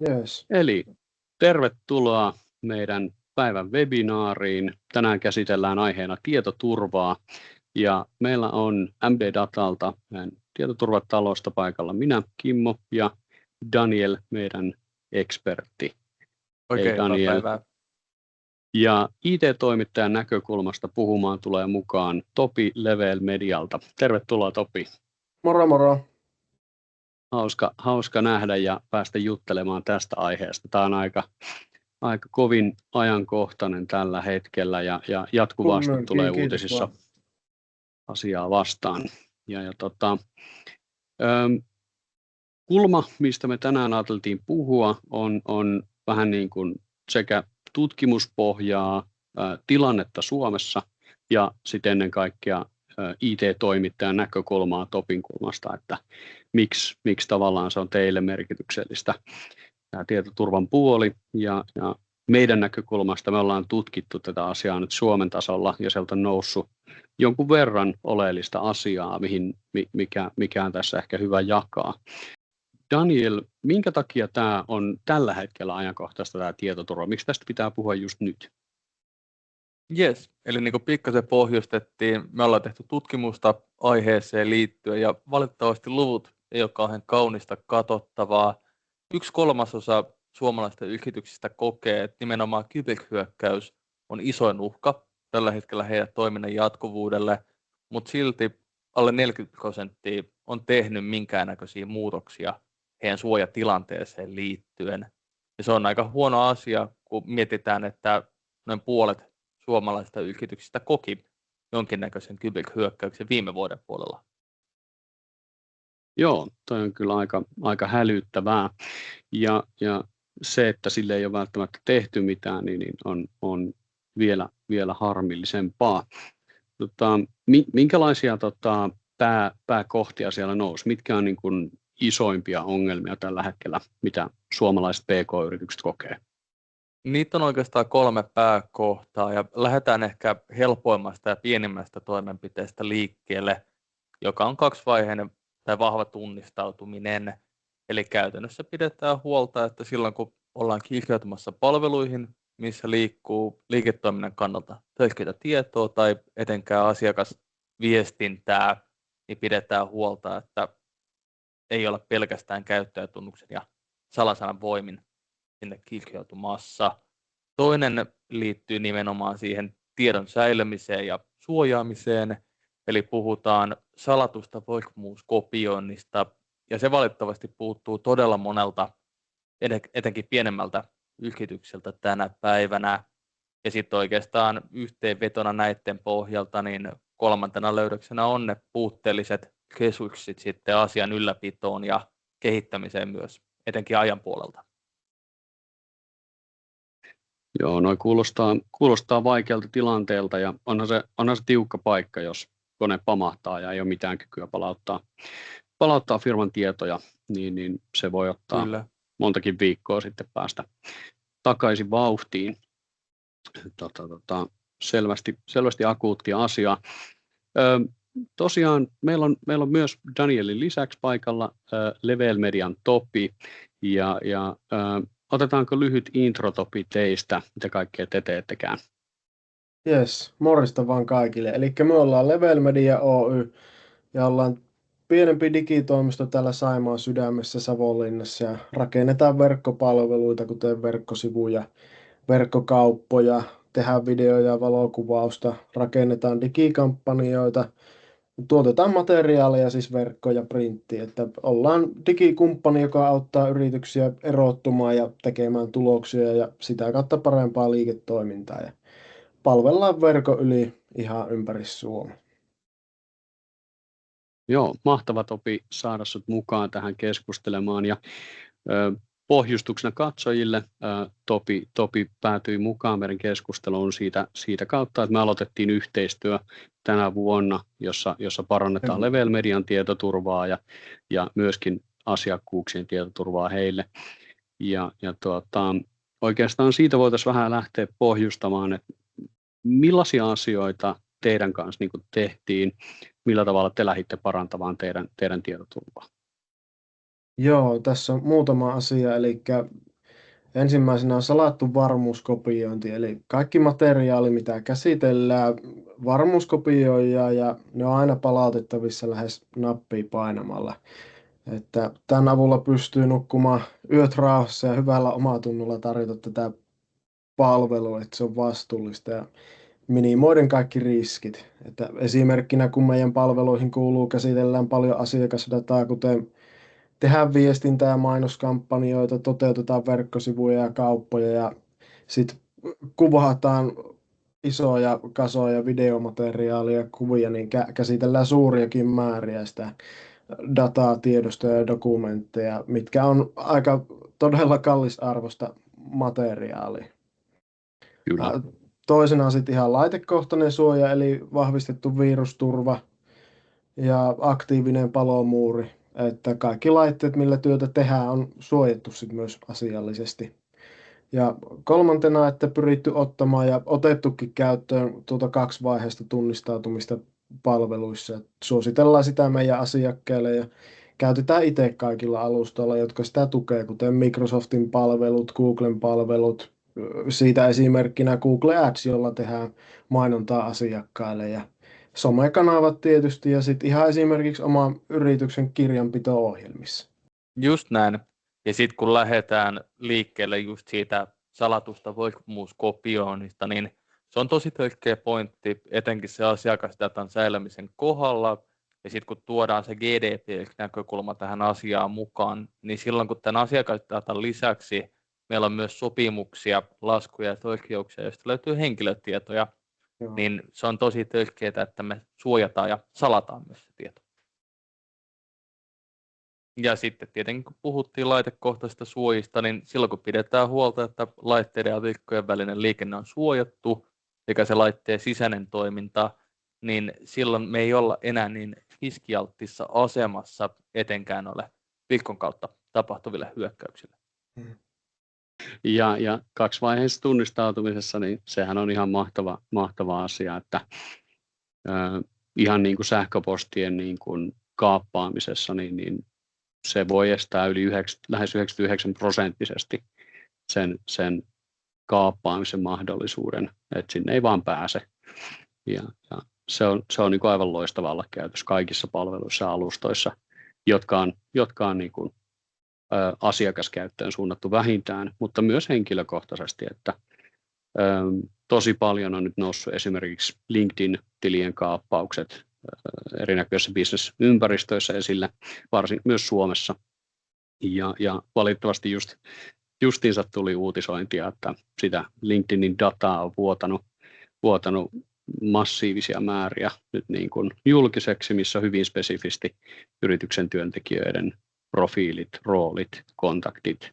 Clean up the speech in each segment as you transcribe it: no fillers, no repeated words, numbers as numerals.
Yes. Eli tervetuloa meidän päivän webinaariin. Tänään käsitellään aiheena tietoturvaa ja meillä on MD Datalta tietoturvatalosta paikalla minä, Kimmo, ja Daniel, meidän ekspertti. Oikein Hei hyvää Daniel. päivää. Ja IT-toimittajan näkökulmasta puhumaan tulee mukaan Topi Level Medialta. Tervetuloa Topi. Moro moro. Hauska nähdä ja päästä juttelemaan tästä aiheesta. Tämä on aika kovin ajankohtainen tällä hetkellä ja jatkuvasti tulee uutisissa asiaa vastaan. Kulma, mistä me tänään ajateltiin puhua, on vähän niin kuin sekä tutkimuspohjaa, tilannetta Suomessa ja sitten ennen kaikkea IT-toimittajan näkökulmaa Topin kulmasta, että miksi tavallaan se on teille merkityksellistä tämä tietoturvan puoli ja meidän näkökulmasta me ollaan tutkittu tätä asiaa nyt Suomen tasolla ja sieltä on noussut jonkun verran oleellista asiaa, mikä on tässä ehkä hyvä jakaa. Daniel, minkä takia tämä on tällä hetkellä ajankohtaista tämä tietoturva? Miksi tästä pitää puhua just nyt? Yes, eli niin kuin pikkasen pohjustettiin, me ollaan tehty tutkimusta aiheeseen liittyen ja valitettavasti luvut ei ole kauhean kaunista katsottavaa. 1/3 suomalaisista yrityksistä kokee, että nimenomaan kyberhyökkäys on isoin uhka tällä hetkellä heidän toiminnan jatkuvuudelle, mutta silti alle 40% on tehnyt minkäännäköisiä muutoksia heidän suojatilanteeseen liittyen. Ja se on aika huono asia, kun mietitään, että noin puolet suomalaisista yrityksistä koki jonkinnäköisen kyberhyökkäyksen viime vuoden puolella. Joo, toi on kyllä aika hälyttävää. Ja se, että sille ei ole välttämättä tehty mitään, niin on vielä harmillisempaa. Minkälaisia pääkohtia siellä nousi? Mitkä on niin kuin isoimpia ongelmia tällä hetkellä, mitä suomalaiset PK-yritykset kokee? Niitä on oikeastaan 3 pääkohtaa ja lähdetään ehkä helpoimmasta ja pienimmästä toimenpiteestä liikkeelle, joka on 2-vaiheinen tai vahva tunnistautuminen. Eli käytännössä pidetään huolta, että silloin kun ollaan kirjautumassa palveluihin, missä liikkuu liiketoiminnan kannalta tärkeää tietoa tai etenkään asiakasviestintää, niin pidetään huolta, että ei ole pelkästään käyttäjätunnuksen ja salasanan voimin sinne kirjautumassa. Toinen liittyy nimenomaan siihen tiedon säilymiseen ja suojaamiseen, eli puhutaan salatusta varmuuskopioinnista, ja se valitettavasti puuttuu todella monelta, etenkin pienemmältä yritykseltä tänä päivänä. Ja sitten oikeastaan yhteenvetona näiden pohjalta, niin 3. löydöksenä on ne puutteelliset resurssit sitten asian ylläpitoon ja kehittämiseen myös, etenkin ajan puolelta. Joo, noi kuulostaa vaikealta tilanteelta ja onhan se tiukka paikka, jos kone pamahtaa ja ei ole mitään kykyä palauttaa firman tietoja, niin se voi ottaa Kyllä montakin viikkoa sitten päästä takaisin vauhtiin. Selvästi akuutti asia. Tosiaan meillä on myös Danielin lisäksi paikalla Level Median Topi ja otetaanko lyhyt intro Topi teistä, mitä kaikkea te teettekään? Yes, morjesta vaan kaikille. Eli me ollaan Level Media Oy ja ollaan pienempi digitoimisto täällä Saimaan sydämessä Savonlinnassa ja rakennetaan verkkopalveluita, kuten verkkosivuja, verkkokauppoja, tehdään videoja ja valokuvausta, rakennetaan digikampanjoita, tuotetaan materiaalia, siis verkko ja printti, että ollaan digikumppani, joka auttaa yrityksiä erottumaan ja tekemään tuloksia ja sitä kautta parempaa liiketoimintaa ja palvellaan verkon yli ihan ympäri Suomea. Joo, mahtava Topi saada sut mukaan tähän keskustelemaan ja pohjustuksena katsojille Topi päätyi mukaan meidän keskusteluun siitä kautta, että me aloitettiin yhteistyö tänä vuonna, jossa parannetaan Level Median tietoturvaa ja myöskin asiakkuuksien tietoturvaa heille. Oikeastaan siitä voitaisiin vähän lähteä pohjustamaan, että millaisia asioita teidän kanssa niin kuin tehtiin, millä tavalla te lähditte parantamaan teidän tietoturvaa? Joo, tässä on muutama asia, eli Ensimmäisenä on salattu varmuuskopiointi, eli kaikki materiaali, mitä käsitellään, varmuuskopioidaan ja ne on aina palautettavissa lähes nappia painamalla. Että tämän avulla pystyy nukkumaan yöt rauhassa ja hyvällä omatunnolla tarjota tätä palvelua, että se on vastuullista ja minimoiden kaikki riskit. Että esimerkkinä, kun meidän palveluihin käsitellään paljon asiakasdataa, kuten tehdään viestintää ja mainoskampanjoita, toteutetaan verkkosivuja ja kauppoja ja sitten kuvataan isoja kasoja videomateriaalia ja kuvia, niin käsitellään suuriakin määriä sitä dataa, tiedostoja ja dokumentteja, mitkä on aika todella kallisarvoista materiaalia. Kyllä. Toisena on sitten ihan laitekohtainen suoja, eli vahvistettu virusturva ja aktiivinen palomuuri, että kaikki laitteet, millä työtä tehdään, on suojattu sit myös asiallisesti. Ja kolmantena, että pyritty ottamaan ja otettukin käyttöön tuota kaksivaiheista tunnistautumista palveluissa. Et suositellaan sitä meidän asiakkaille ja käytetään itse kaikilla alustoilla, jotka sitä tukee, kuten Microsoftin palvelut, Googlen palvelut, siitä esimerkkinä Google Ads, jolla tehdään mainontaa asiakkaille ja somekanavat tietysti ja sitten ihan esimerkiksi oman yrityksen kirjanpito-ohjelmissa. Just näin. Ja sitten kun lähdetään liikkeelle just siitä salatusta varmuuskopioinnista, niin se on tosi tärkeä pointti, etenkin se asiakasdatan säilymisen kohdalla. Ja sitten kun tuodaan se GDPR-näkökulma tähän asiaan mukaan, niin silloin kun tämän asiakasdatan lisäksi meillä on myös sopimuksia, laskuja ja oikeuksia, joista löytyy henkilötietoja, Joo. niin se on tosi tärkeää, että me suojataan ja salataan myös se tieto. Ja sitten tietenkin kun puhuttiin laitekohtaisista suojista, niin silloin kun pidetään huolta, että laitteiden ja verkkojen välinen liikenne on suojattu, sekä se laitteen sisäinen toiminta, niin silloin me ei olla enää niin riskialttissa asemassa etenkään ole verkon kautta tapahtuville hyökkäyksille. Ja kaksivaiheisessa tunnistautumisessa, niin sehän on ihan mahtava asia, että ihan niin kuin sähköpostien niin kuin kaappaamisessa, niin se voi estää lähes 99% sen kaappaamisen mahdollisuuden, että sinne ei vaan pääse. Ja se on niin kuin aivan loistavalla käytössä kaikissa palveluissa ja alustoissa, jotka on niin kuin asiakaskäyttöön suunnattu vähintään, mutta myös henkilökohtaisesti, että tosi paljon on nyt noussut esimerkiksi LinkedIn-tilien kaappaukset erinäköisissä business-ympäristöissä esille, varsin myös Suomessa. Ja valitettavasti justiinsa tuli uutisointia, että sitä LinkedInin dataa on vuotanut massiivisia määriä nyt niin kuin julkiseksi, missä hyvin spesifisti yrityksen työntekijöiden profiilit, roolit, kontaktit,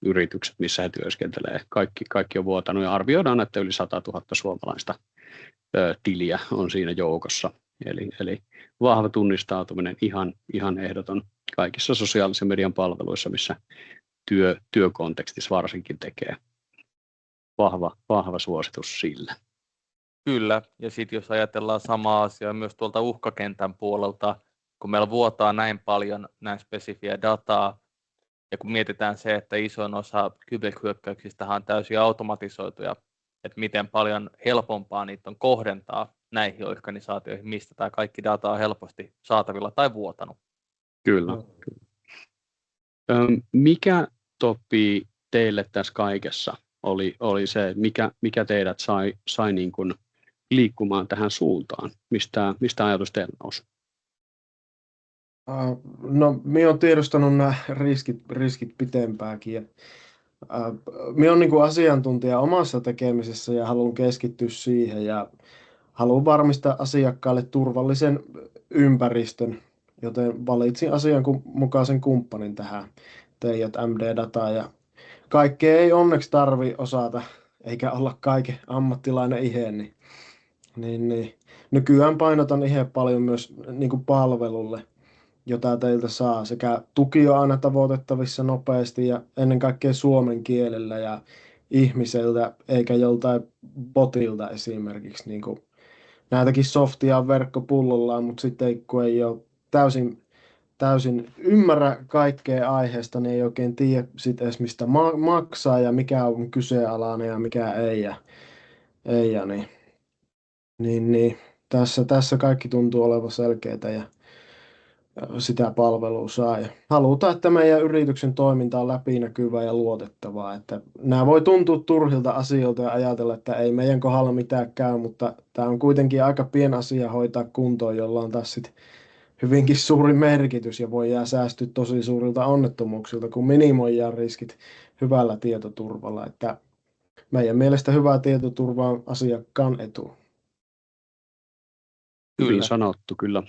yritykset, missä he työskentelee. Kaikki on vuotanut ja arvioidaan, että yli 100 000 suomalaista tiliä on siinä joukossa. Eli vahva tunnistautuminen ihan ehdoton kaikissa sosiaalisen median palveluissa, missä työkontekstissa varsinkin tekee vahva suositus sille. Kyllä, ja sitten jos ajatellaan samaa asiaa myös tuolta uhkakentän puolelta, kun meillä vuotaa näin paljon näin spesifiä dataa, ja kun mietitään se, että isoin osa kyberhyökkäyksistä on täysin automatisoituja, että miten paljon helpompaa niitä on kohdentaa näihin organisaatioihin, mistä tämä kaikki data on helposti saatavilla tai vuotanut. Kyllä. Mikä Topi teille tässä kaikessa oli se, mikä teidät sai niin kuin liikkumaan tähän suuntaan? Mistä ajatus teillä nousi? No, minä olen tiedostanut nämä riskit pitempäänkin. Minä olen niin kuin asiantuntija omassa tekemisessä ja haluan keskittyä siihen ja haluan varmistaa asiakkaalle turvallisen ympäristön, joten valitsin asianmukaisen kumppanin tähän TJMD-dataan. Ja kaikkea ei onneksi tarvitse osata eikä olla kaiken ammattilainen ihe, niin nykyään painotan ihe paljon myös niin kuin palvelulle, jota teiltä saa. Sekä tuki on aina tavoitettavissa nopeasti ja ennen kaikkea suomen kielellä ja ihmiseltä, eikä joltain botilta esimerkiksi. Niin kuin näitäkin softia on verkkopullollaan, mutta sitten kun ei ole täysin täysin ymmärrä kaikkea aiheesta, niin ei oikein tiedä sit edes mistä maksaa ja mikä on kyseenalainen ja mikä ei. Ja niin, tässä kaikki tuntuu olevan selkeää ja sitä palvelua saa. Ja halutaan, että meidän yrityksen toiminta on läpinäkyvää ja luotettavaa. Että nämä voi tuntua turhilta asioilta ja ajatella, että ei meidän kohdalla mitään käy, mutta tämä on kuitenkin aika pieni asia hoitaa kuntoon, jolla on taas sit hyvinkin suuri merkitys ja voi jää säästyä tosi suurilta onnettomuuksilta, kun minimoidaan riskit hyvällä tietoturvalla. Että meidän mielestä hyvä tietoturva on asiakkaan etu. Hyvin Kyllä. sanottu, kyllä.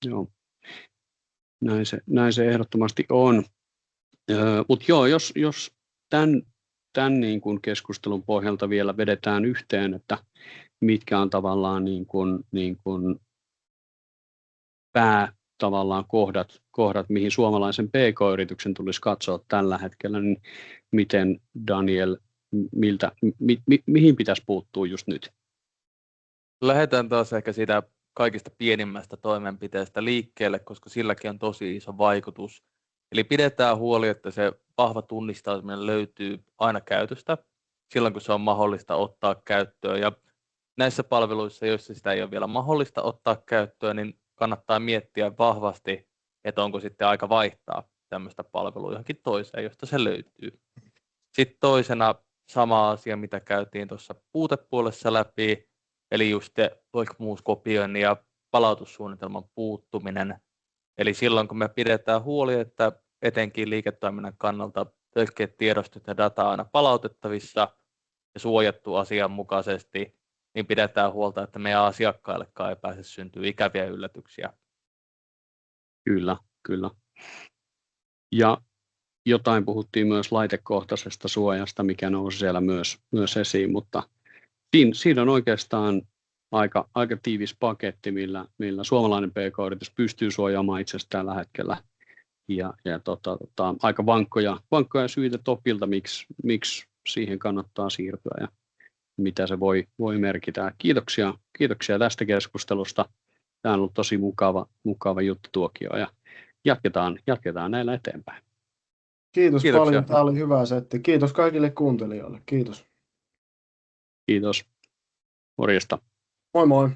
Joo. Näin se ehdottomasti on. Mutta joo, jos tämän niin kuin keskustelun pohjalta vielä vedetään yhteen, että mitkä on tavallaan niin kuin tavallaan kohdat, mihin suomalaisen PK-yrityksen tulisi katsoa tällä hetkellä, niin miten Daniel, mihin pitäisi puuttua just nyt? Lähdetään taas ehkä siitä kaikista pienimmästä toimenpiteestä liikkeelle, koska silläkin on tosi iso vaikutus. Eli pidetään huoli, että se vahva tunnistautuminen löytyy aina käytöstä silloin, kun se on mahdollista ottaa käyttöön. Ja näissä palveluissa, joissa sitä ei ole vielä mahdollista ottaa käyttöön, niin kannattaa miettiä vahvasti, että onko sitten aika vaihtaa tämmöistä palvelua johonkin toiseen, josta se löytyy. Sitten toisena sama asia, mitä käytiin tuossa puutepuolessa läpi, eli just loikmuuskopioinnin ja palautussuunnitelman puuttuminen. Eli silloin, kun me pidetään huoli, että etenkin liiketoiminnan kannalta selkeät tiedostot ja data aina palautettavissa ja suojattu asianmukaisesti, niin pidetään huolta, että meidän asiakkaillekaan ei pääse syntyä ikäviä yllätyksiä. Kyllä. Ja jotain puhuttiin myös laitekohtaisesta suojasta, mikä nousi siellä myös esiin, mutta siinä on oikeastaan aika tiivis paketti, millä suomalainen PK-yritys pystyy suojaamaan itsestään tällä hetkellä. Ja aika vankkoja syitä topilta, miksi siihen kannattaa siirtyä ja mitä se voi merkitä. Kiitoksia tästä keskustelusta. Tämä on ollut tosi mukava juttu tuokio ja jatketaan näillä eteenpäin. Kiitoksia paljon, tämä oli hyvä setti. Kiitos kaikille kuuntelijoille. Kiitos. Kiitos. Morjesta. Moi moi.